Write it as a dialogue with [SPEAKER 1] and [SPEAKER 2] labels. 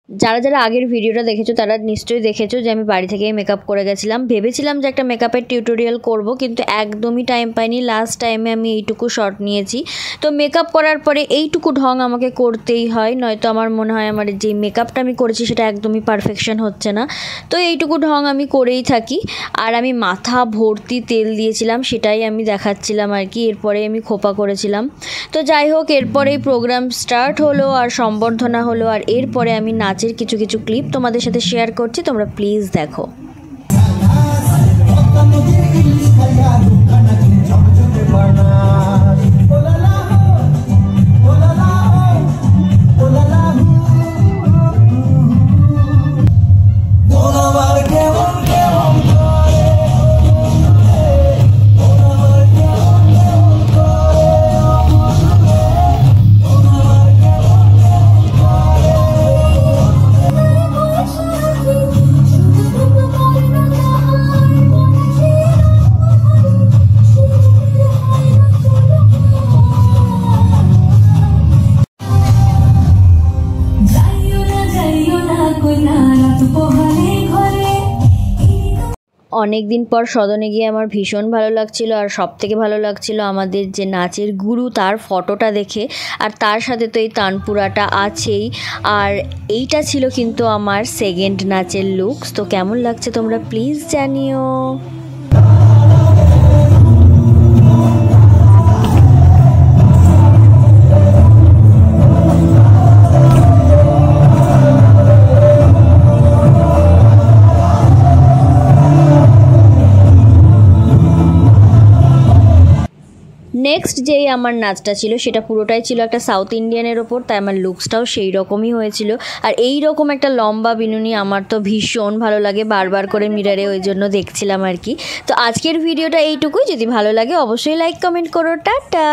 [SPEAKER 1] যারা যারা আগের ভিডিওটা দেখেছো তারা নিশ্চয়ই দেখেছো যে আমি বাড়ি থেকেই মেকআপ করে গেছিলাম। ভেবেছিলাম যে একটা মেকআপের টিউটোরিয়াল করব, কিন্তু একদমই টাইম পাইনি। লাস্ট টাইমে আমি এইটুকু শর্ট নিয়েছি। তো মেকআপ করার পরে এইটুকু ঢং আমাকে করতেই হয়, নয়তো আমার মনে হয় আমার যে মেকআপটা আমি করেছি সেটা একদমই পারফেকশন হচ্ছে না। তো এইটুকু ঢং আমি করেই থাকি। আর আমি মাথা ভর্তি তেল দিয়েছিলাম, সেটাই আমি দেখাচ্ছিলাম আর কি। এরপরে আমি খোপা করেছিলাম। তো যাই হোক, এরপরেই প্রোগ্রাম স্টার্ট হলো আর সম্বর্ধনা হলো। আর এরপরে আমি নাচের কিছু কিছু ক্লিপ তোমাদের সাথে শেয়ার করছি, তোমরা প্লিজ দেখো। অনেক দিন পর সদনে গিয়ে আমার ভীষণ ভালো লাগছিল। আর সব থেকে ভালো লাগছিল আমাদের যে নাচের গুরু তার ফটোটা দেখে। আর তার সাথে তো এই তানপুরাটা আছেই। আর এইটা ছিল কিন্তু আমার সেকেন্ড নাচের লুকস। তো কেমন লাগছে তোমরা প্লিজ জানিও। নেক্সট যেই আমার নাচটা ছিল সেটা পুরোটাই ছিল একটা সাউথ ইন্ডিয়ানের ওপর, তাই আমার লুকসটাও সেই রকমই হয়েছিল। আর এই রকম একটা লম্বা বিনুনি আমার তো ভীষণ ভালো লাগে, বারবার করে মিরারে ওই জন্য দেখছিলাম আর কি। তো আজকের ভিডিওটা এইটুকুই। যদি ভালো লাগে অবশ্যই লাইক কমেন্ট করো। টাটা।